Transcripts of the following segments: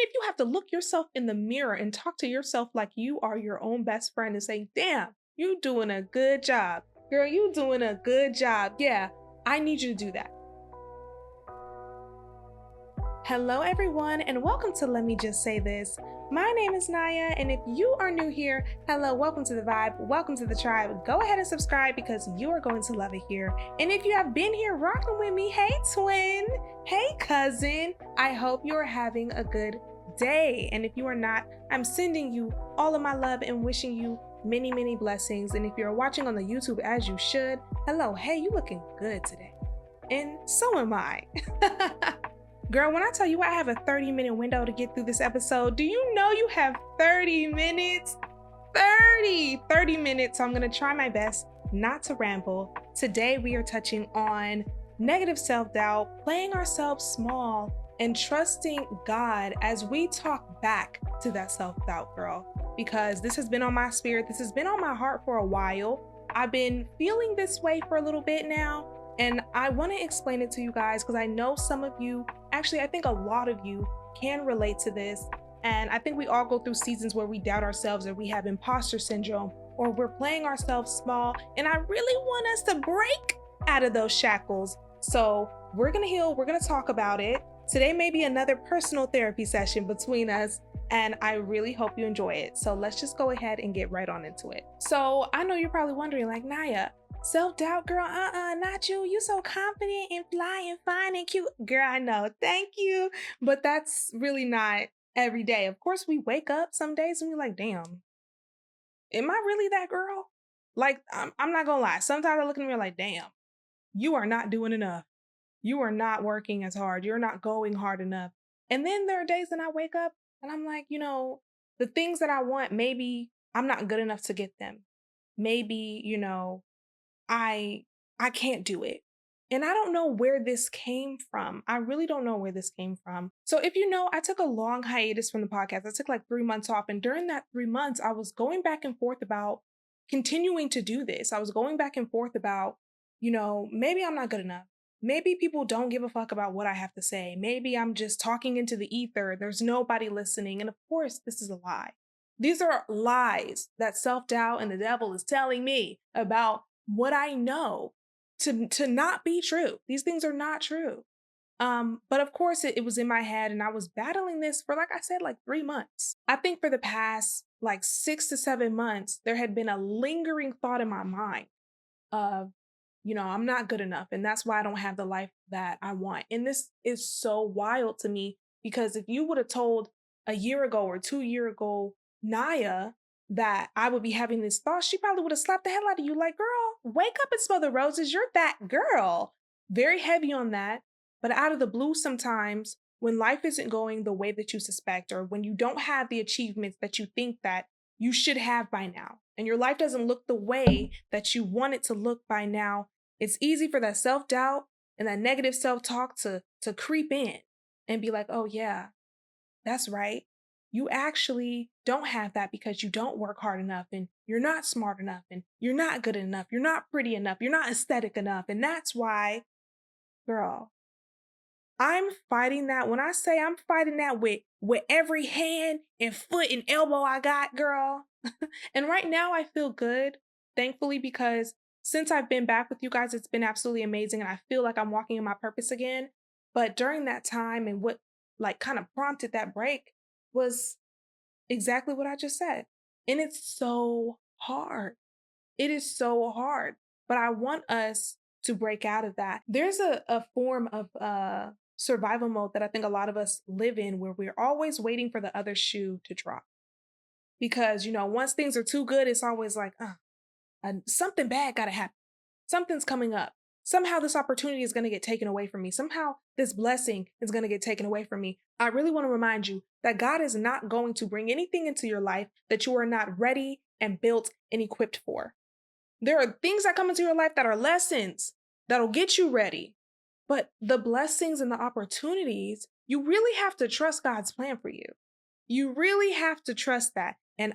if you have to look yourself in the mirror and talk to yourself like you are your own best friend and say, damn, you doing a good job. Girl, you doing a good job. Yeah, I need you to do that. Hello, everyone, and welcome to Let Me Just Say This. My name is Naya, and if you are new here, hello, welcome to the vibe, welcome to the tribe. Go ahead and subscribe because you are going to love it here. And if you have been here rocking with me, hey twin, hey cousin, I hope you are having a good day. And if you are not, I'm sending you all of my love and wishing you many, many blessings. And if you're watching on the YouTube, as you should, hello, hey, you looking good today. And so am I. Girl, when I tell you I have a 30-minute window to get through this episode, do you know you have 30 minutes? 30 minutes. So I'm going to try my best not to ramble. Today, we are touching on negative self-doubt, playing ourselves small, and trusting God as we talk back to that self-doubt, girl. Because this has been on my spirit. This has been on my heart for a while. I've been feeling this way for a little bit now. And I want to explain it to you guys because I know some of you, actually, I think a lot of you can relate to this. And I think we all go through seasons where we doubt ourselves or we have imposter syndrome or we're playing ourselves small. And I really want us to break out of those shackles. So we're going to heal. We're going to talk about it. Today may be another personal therapy session between us. And I really hope you enjoy it. So let's just go ahead and get right on into it. So I know you're probably wondering, like, Naya, self-doubt, girl, not you. You so confident and fly and fine and cute. Girl, I know. Thank you. But that's really not every day. Of course, we wake up some days and we're like, damn, am I really that girl? Like, I'm not gonna lie. Sometimes I look in the mirror like, damn, you are not doing enough. You are not working as hard. You're not going hard enough. And then there are days that I wake up and I'm like, the things that I want, maybe I'm not good enough to get them. Maybe, I can't do it. And I don't know where this came from. I really don't know where this came from. So if you know, I took a long hiatus from the podcast. I took like 3 months off. And during that 3 months, I was going back and forth about continuing to do this. I was going back and forth about, maybe I'm not good enough. Maybe people don't give a fuck about what I have to say. Maybe I'm just talking into the ether. There's nobody listening. And of course, this is a lie. These are lies that self-doubt and the devil is telling me about what I know to not be true. These things are not true. But of course it was in my head and I was battling this for, like I said, like 3 months. I think for the past like 6 to 7 months, there had been a lingering thought in my mind of, I'm not good enough. And that's why I don't have the life that I want. And this is so wild to me because if you would have told a year ago or 2 years ago, Naya, that I would be having this thought, she probably would have slapped the hell out of you like, girl, wake up and smell the roses. You're that girl. Very heavy on that. But out of the blue sometimes, when life isn't going the way that you suspect, or when you don't have the achievements that you think that you should have by now, and your life doesn't look the way that you want it to look by now, it's easy for that self-doubt and that negative self-talk to creep in and be like, oh yeah, that's right. You actually don't have that because you don't work hard enough and you're not smart enough and you're not good enough. You're not pretty enough. You're not aesthetic enough. And that's why, girl, I'm fighting that. When I say I'm fighting that with every hand and foot and elbow I got, girl. And right now I feel good, thankfully, because since I've been back with you guys, it's been absolutely amazing. And I feel like I'm walking in my purpose again. But during that time and what like kind of prompted that break was exactly what I just said. And it's so hard. It is so hard. But I want us to break out of that. There's a form of survival mode that I think a lot of us live in where we're always waiting for the other shoe to drop. Because, once things are too good, it's always like, something bad got to happen. Something's coming up. Somehow this opportunity is going to get taken away from me. Somehow this blessing is going to get taken away from me. I really want to remind you that God is not going to bring anything into your life that you are not ready and built and equipped for. There are things that come into your life that are lessons that'll get you ready. But the blessings and the opportunities, you really have to trust God's plan for you. You really have to trust that. And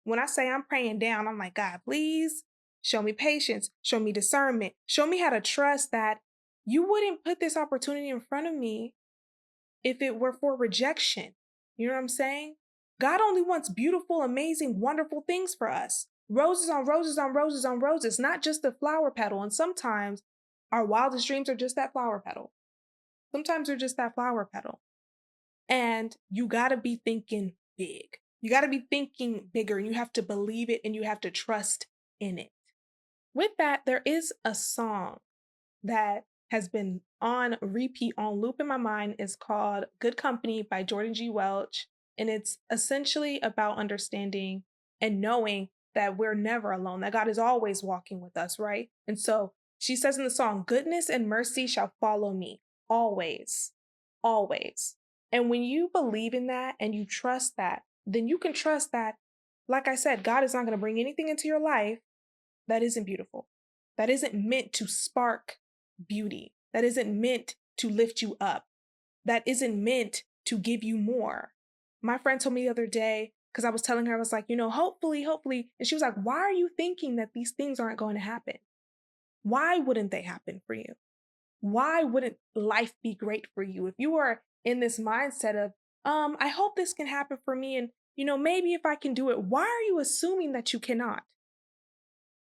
when I say I'm praying down, I'm like, God, please show me patience, show me discernment, show me how to trust that you wouldn't put this opportunity in front of me if it were for rejection? You know what I'm saying? God only wants beautiful, amazing, wonderful things for us. Roses on roses on roses on roses, not just the flower petal. And sometimes our wildest dreams are just that flower petal. Sometimes they're just that flower petal. And you got to be thinking big. You got to be thinking bigger. You have to believe it and you have to trust in it. With that, there is a song that has been on repeat, on loop in my mind. Is called Good Company by Jordan G. Welch. And it's essentially about understanding and knowing that we're never alone, that God is always walking with us, right? And so she says in the song, goodness and mercy shall follow me always, always. And when you believe in that and you trust that, then you can trust that, like I said, God is not going to bring anything into your life that isn't beautiful, that isn't meant to spark beauty, that isn't meant to lift you up, that isn't meant to give you more. My friend told me the other day, because I was telling her, I was like, hopefully. And she was like, why are you thinking that these things aren't going to happen? Why wouldn't they happen for you? Why wouldn't life be great for you? If you are in this mindset of, I hope this can happen for me. And, maybe if I can do it, why are you assuming that you cannot?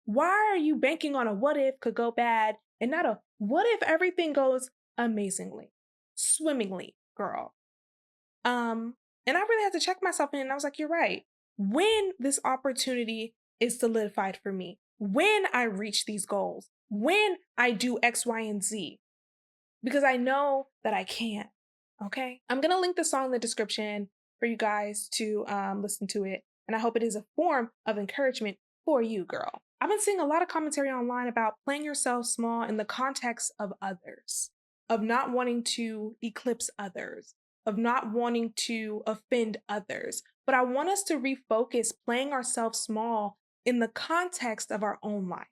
Why are you banking on a what if could go bad and not a what if everything goes amazingly, swimmingly, girl? And I really had to check myself in and I was like, you're right. When this opportunity is solidified for me, when I reach these goals, when I do X, Y, and Z, because I know that I can. Okay. I'm going to link the song in the description for you guys to listen to it. And I hope it is a form of encouragement for you, girl. I've been seeing a lot of commentary online about playing yourself small in the context of others, of not wanting to eclipse others, of not wanting to offend others. But I want us to refocus playing ourselves small in the context of our own life,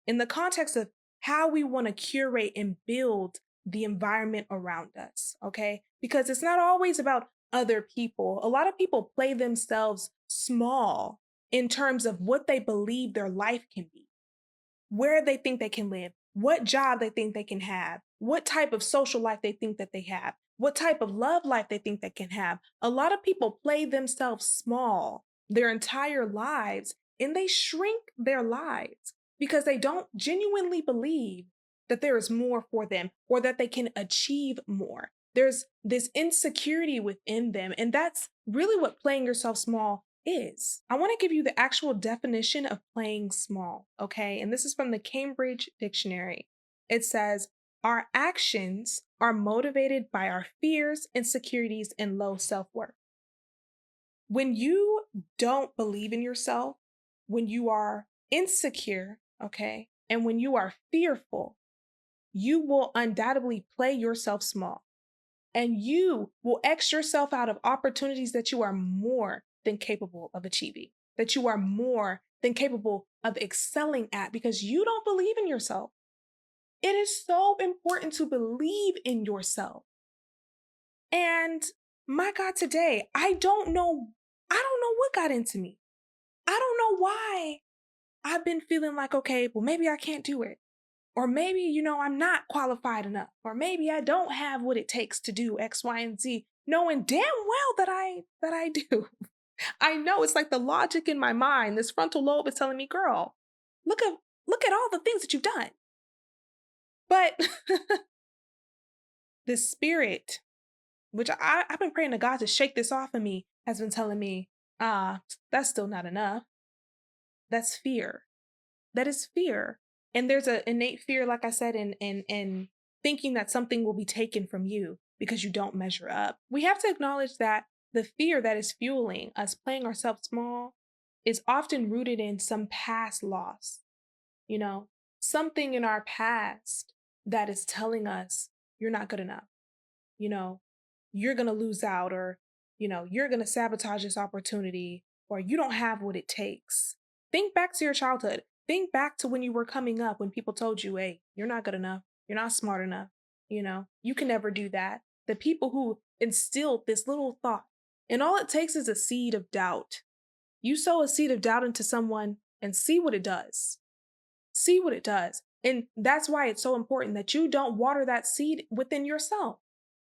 in the context of how we want to curate and build the environment around us, okay? Because it's not always about other people. A lot of people play themselves small in terms of what they believe their life can be, where they think they can live, what job they think they can have, what type of social life they think that they have, what type of love life they think they can have. A lot of people play themselves small their entire lives and they shrink their lives because they don't genuinely believe that there is more for them or that they can achieve more. There's this insecurity within them, and that's really what playing yourself small is. I want to give you the actual definition of playing small, okay? And this is from the Cambridge Dictionary. It says, our actions are motivated by our fears, insecurities, and low self-worth. When you don't believe in yourself, when you are insecure, okay, and when you are fearful, you will undoubtedly play yourself small. And you will X yourself out of opportunities that you are more than capable of achieving, that you are more than capable of excelling at because you don't believe in yourself. It is so important to believe in yourself. And my God, today, I don't know what got into me. I don't know why I've been feeling like, okay, well, maybe I can't do it. Or maybe, I'm not qualified enough. Or maybe I don't have what it takes to do X, Y, and Z, knowing damn well that I do. I know it's like the logic in my mind. This frontal lobe is telling me, girl, look at all the things that you've done. But the spirit, which I've been praying to God to shake this off of me, has been telling me, that's still not enough. That's fear. That is fear. And there's an innate fear, like I said, in thinking that something will be taken from you because you don't measure up. We have to acknowledge that the fear that is fueling us playing ourselves small is often rooted in some past loss, something in our past that is telling us you're not good enough, you're going to lose out, or, you're going to sabotage this opportunity, or you don't have what it takes. Think back to your childhood. Think back to when you were coming up, when people told you, hey, you're not good enough. You're not smart enough. You can never do that. The people who instilled this little thought, and all it takes is a seed of doubt. You sow a seed of doubt into someone and see what it does. See what it does. And that's why it's so important that you don't water that seed within yourself.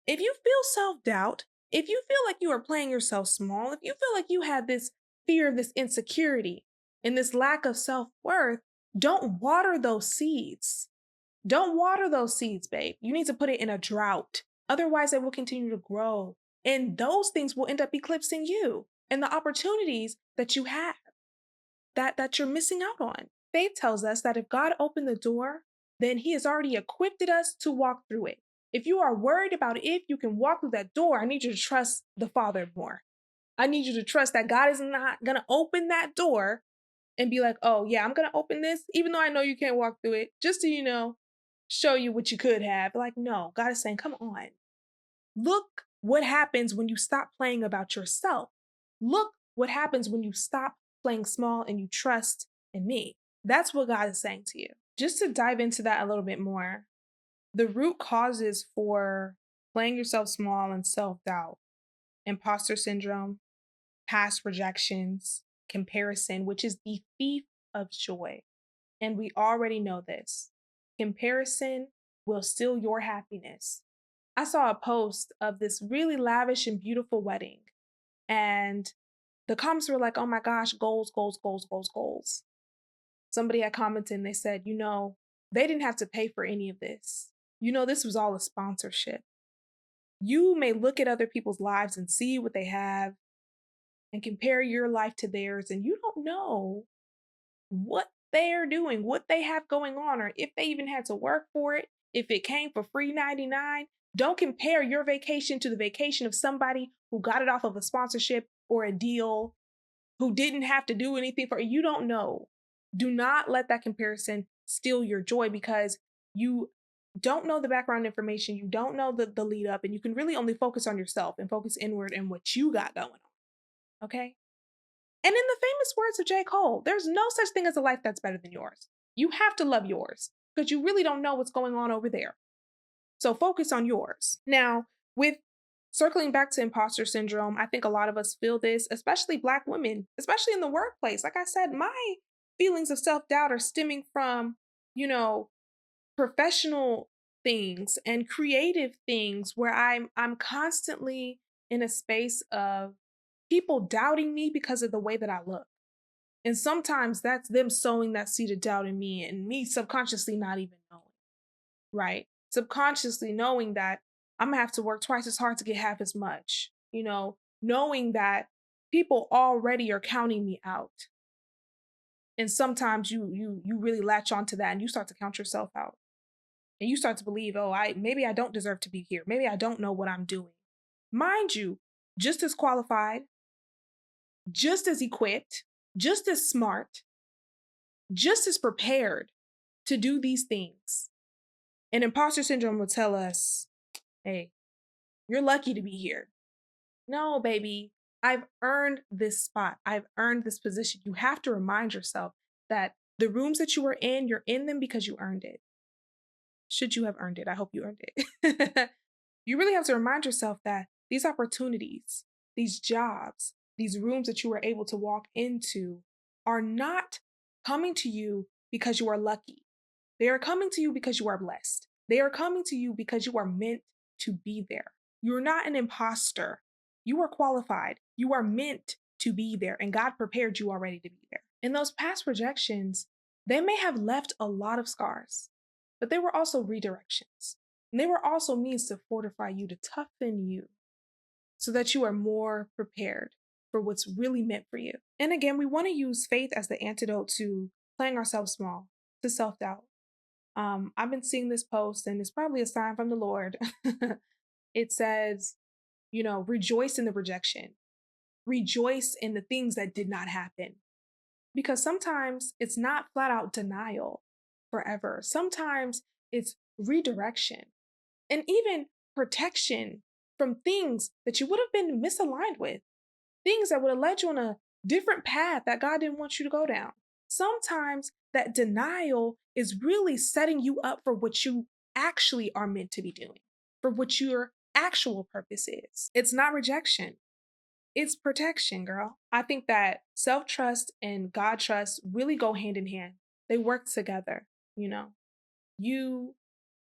If you feel self-doubt, if you feel like you are playing yourself small, if you feel like you have this fear of this insecurity and this lack of self-worth, don't water those seeds. Don't water those seeds, babe. You need to put it in a drought. Otherwise, it will continue to grow. And those things will end up eclipsing you and the opportunities that you have that you're missing out on. Faith tells us that if God opened the door, then he has already equipped us to walk through it. If you are worried about if you can walk through that door, I need you to trust the Father more. I need you to trust that God is not going to open that door and be like, oh, yeah, I'm going to open this, even though I know you can't walk through it, just to, show you what you could have. Like, no, God is saying, come on. Look what happens when you stop playing about yourself. Look what happens when you stop playing small and you trust in me. That's what God is saying to you. Just to dive into that a little bit more, the root causes for playing yourself small and self-doubt, imposter syndrome, past rejections, comparison, which is the thief of joy. And we already know this. Comparison will steal your happiness. I saw a post of this really lavish and beautiful wedding, and the comments were like, oh my gosh, goals, goals, goals, goals, goals. Somebody had commented and they said, they didn't have to pay for any of this. This was all a sponsorship. You may look at other people's lives and see what they have and compare your life to theirs, and you don't know what they're doing, what they have going on, or if they even had to work for it, if it came for free 99. Don't compare your vacation to the vacation of somebody who got it off of a sponsorship or a deal, who didn't have to do anything for it. You don't know. Do not let that comparison steal your joy, because you don't know the background information. You don't know the lead up, and you can really only focus on yourself and focus inward and what you got going on. Okay? And in the famous words of J. Cole, there's no such thing as a life that's better than yours. You have to love yours because you really don't know what's going on over there. So focus on yours. Now, with circling back to imposter syndrome, I think a lot of us feel this, especially Black women, especially in the workplace. Like I said, my feelings of self-doubt are stemming from, professional things and creative things where I'm constantly in a space of people doubting me because of the way that I look. And sometimes that's them sowing that seed of doubt in me and me subconsciously not even knowing, right? Subconsciously knowing that I'm gonna have to work twice as hard to get half as much, knowing that people already are counting me out. And sometimes you really latch onto that and you start to count yourself out. And you start to believe, oh, maybe I don't deserve to be here. Maybe I don't know what I'm doing. Mind you, just as qualified, just as equipped, just as smart, just as prepared to do these things. And imposter syndrome will tell us, hey, you're lucky to be here. No, baby, I've earned this spot. I've earned this position. You have to remind yourself that the rooms that you are in, you're in them because you earned it. Should you have earned it? I hope you earned it. You really have to remind yourself that these opportunities, these jobs, these rooms that you were able to walk into are not coming to you because you are lucky. They are coming to you because you are blessed. They are coming to you because you are meant to be there. You're not an imposter. You are qualified. You are meant to be there, and God prepared you already to be there. And those past rejections, they may have left a lot of scars, but they were also redirections. And they were also means to fortify you, to toughen you, so that you are more prepared for what's really meant for you. And again, we want to use faith as the antidote to playing ourselves small, to self-doubt. I've been seeing this post, and it's probably a sign from the Lord. It says, rejoice in the rejection. Rejoice in the things that did not happen. Because sometimes it's not flat out denial forever. Sometimes it's redirection and even protection from things that you would have been misaligned with, things that would have led you on a different path that God didn't want you to go down. Sometimes that denial is really setting you up for what you actually are meant to be doing, for what your actual purpose is. It's not rejection. It's protection, girl. I think that self-trust and God trust really go hand in hand. They work together, You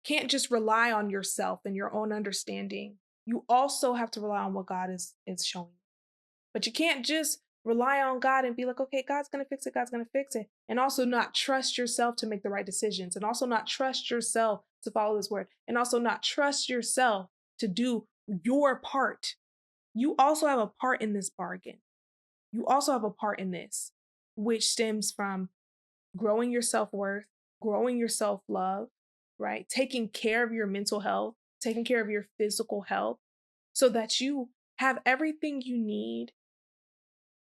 can't just rely on yourself and your own understanding you also have to rely on what God is showing you. But you can't just rely on God and be like, okay, God's going to fix it. God's going to fix it. And also not trust yourself to make the right decisions. And also not trust yourself to follow his word. And also not trust yourself to do your part. You also have a part in this bargain. You also have a part in this, which stems from growing your self-worth, growing your self-love, right? Taking care of your mental health, taking care of your physical health so that you have everything you need.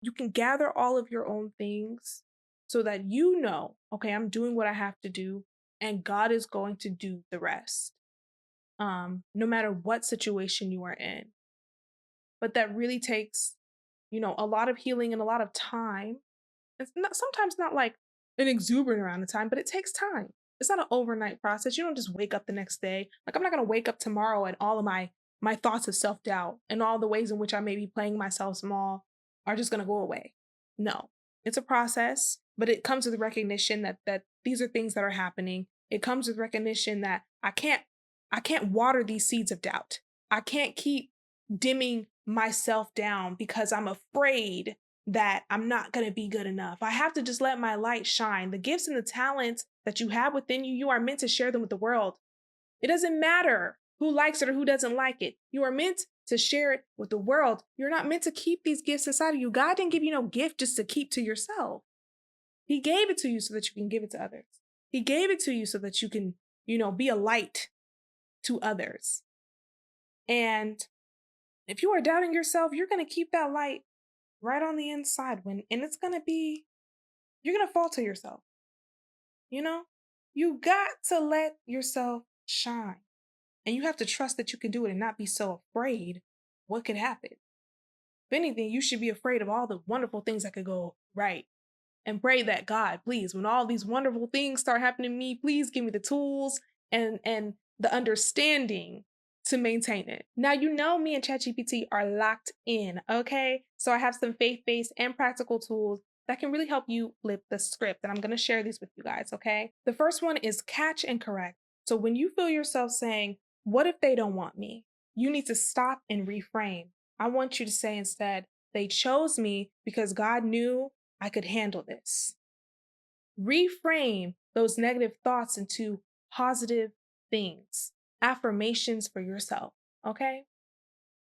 You can gather all of your own things so that you know, okay, I'm doing what I have to do and God is going to do the rest. No matter what situation you are in. But that really takes, a lot of healing and a lot of time. It's not sometimes not like an exuberant amount of time, but it takes time. It's not an overnight process. You don't just wake up the next day. Like I'm not gonna wake up tomorrow and all of my thoughts of self-doubt and all the ways in which I may be playing myself small are just gonna go away. No. It's a process, but it comes with recognition that these are things that are happening. It comes with recognition that I can't water these seeds of doubt. I can't keep dimming myself down because I'm afraid that I'm not going to be good enough. I have to just let my light shine. The gifts and the talents that you have within you, you are meant to share them with the world. It doesn't matter who likes it or who doesn't like it. You are meant to share it with the world. You're not meant to keep these gifts inside of you. God didn't give you no gift just to keep to yourself. He gave it to you so that you can give it to others. He gave it to you so that you can, be a light to others. And if you are doubting yourself, you're going to keep that light right on the inside and it's going to be, you're going to fall to yourself. You got to let yourself shine and you have to trust that you can do it and not be so afraid what could happen. If anything, you should be afraid of all the wonderful things that could go right and pray that God, please, when all these wonderful things start happening to me, please give me the tools and the understanding to maintain it. Now, me and ChatGPT are locked in, okay? So I have some faith-based and practical tools that can really help you flip the script. And I'm going to share these with you guys, okay? The first one is catch and correct. So when you feel yourself saying, what if they don't want me? You need to stop and reframe. I want you to say instead, they chose me because God knew I could handle this. Reframe those negative thoughts into positive things, affirmations for yourself, okay?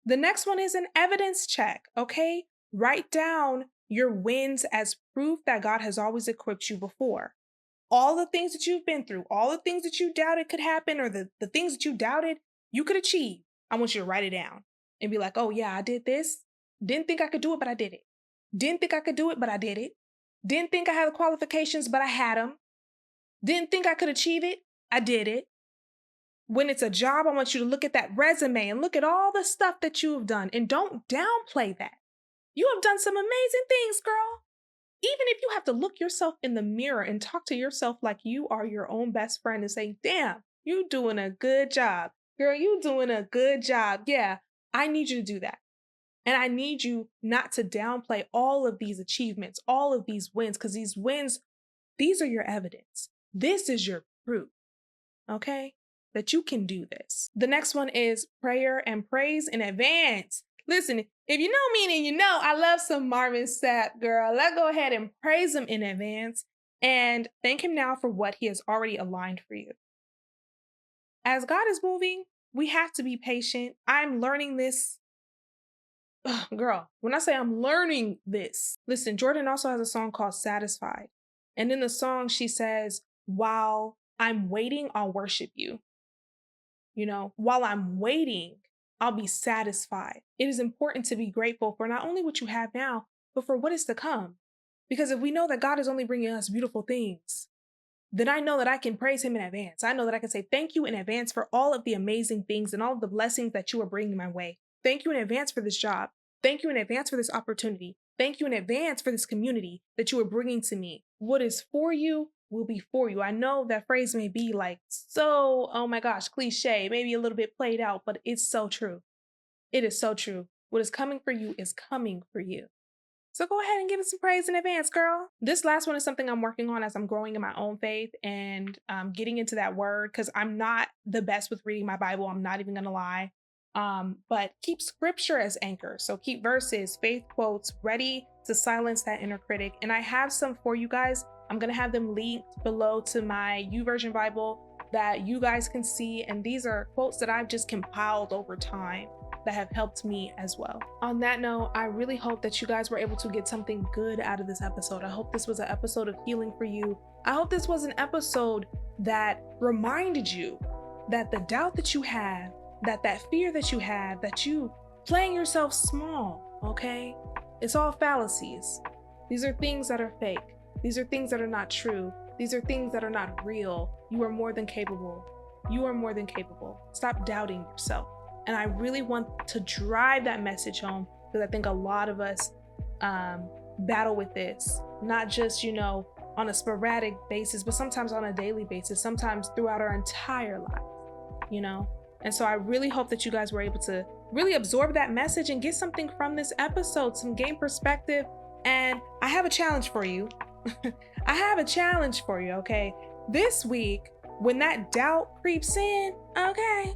The next one is an evidence check, okay? Write down your wins as proof that God has always equipped you before. All the things that you've been through, all the things that you doubted could happen, or the things that you doubted you could achieve. I want you to write it down and be like, oh yeah, I did this. Didn't think I could do it, but I did it. Didn't think I could do it, but I did it. Didn't think I had the qualifications, but I had them. Didn't think I could achieve it. I did it. When it's a job, I want you to look at that resume and look at all the stuff that you have done and don't downplay that. You have done some amazing things, girl. Even if you have to look yourself in the mirror and talk to yourself like you are your own best friend and say, damn, you doing a good job. Girl, you doing a good job. Yeah, I need you to do that. And I need you not to downplay all of these achievements, all of these wins, because these wins, these are your evidence. This is your proof, okay, that you can do this. The next one is prayer and praise in advance. Listen, if you know me, then you know I love some Marvin Sapp, girl. Let's go ahead and praise him in advance and thank him now for what he has already aligned for you. As God is moving, we have to be patient. I'm learning this. Ugh, girl, when I say I'm learning this, listen, Jordan also has a song called Satisfied. And in the song, she says, while I'm waiting, I'll worship you. While I'm waiting, I'll be satisfied. It is important to be grateful for not only what you have now, but for what is to come. Because if we know that God is only bringing us beautiful things, then I know that I can praise him in advance. I know that I can say thank you in advance for all of the amazing things and all of the blessings that you are bringing my way. Thank you in advance for this job. Thank you in advance for this opportunity. Thank you in advance for this community that you are bringing to me. What is for you will be for you. I know that phrase may be like so, oh my gosh, cliche, maybe a little bit played out, but it's so true. It is so true. What is coming for you is coming for you. So go ahead and give it some praise in advance, girl. This last one is something I'm working on as I'm growing in my own faith and getting into that word because I'm not the best with reading my Bible. I'm not even going to lie. But keep scripture as anchor. So keep verses, faith quotes ready to silence that inner critic. And I have some for you guys. I'm going to have them linked below to my YouVersion Bible that you guys can see. And these are quotes that I've just compiled over time that have helped me as well. On that note, I really hope that you guys were able to get something good out of this episode. I hope this was an episode of healing for you. I hope this was an episode that reminded you that the doubt that you have, that fear that you have, that you playing yourself small, okay? It's all fallacies. These are things that are fake. These are things that are not true. These are things that are not real. You are more than capable. You are more than capable. Stop doubting yourself. And I really want to drive that message home because I think a lot of us battle with this, not just, on a sporadic basis, but sometimes on a daily basis, sometimes throughout our entire life, And so I really hope that you guys were able to really absorb that message and get something from this episode, some gain perspective. And I have a challenge for you. I have a challenge for you, okay? This week, when that doubt creeps in, okay,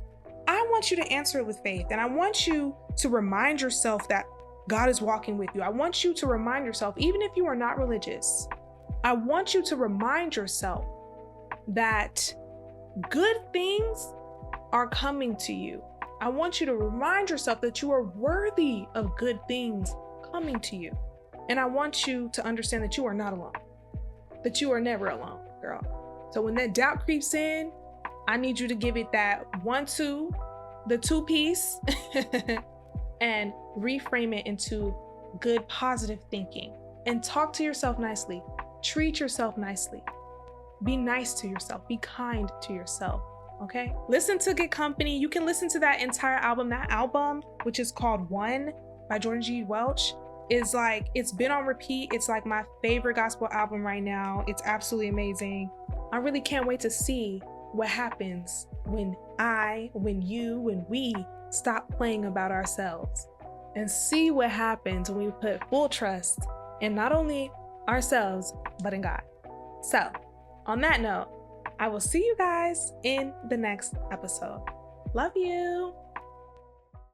I want you to answer it with faith. And I want you to remind yourself that God is walking with you. I want you to remind yourself, even if you are not religious, I want you to remind yourself that good things are coming to you. I want you to remind yourself that you are worthy of good things coming to you. And I want you to understand that you are not alone, that you are never alone, girl. So when that doubt creeps in, I need you to give it that 1-2, the 2-piece, and reframe it into good, positive thinking. And talk to yourself nicely. Treat yourself nicely. Be nice to yourself. Be kind to yourself. Okay? Listen to Good Company. You can listen to that entire album. That album, which is called One by Jordan G. Welch, is like, it's been on repeat. It's like my favorite gospel album right now. It's absolutely amazing. I really can't wait to see what happens when we stop playing about ourselves, and see what happens when we put full trust in not only ourselves, but in God. So on that note, I will see you guys in the next episode. Love you.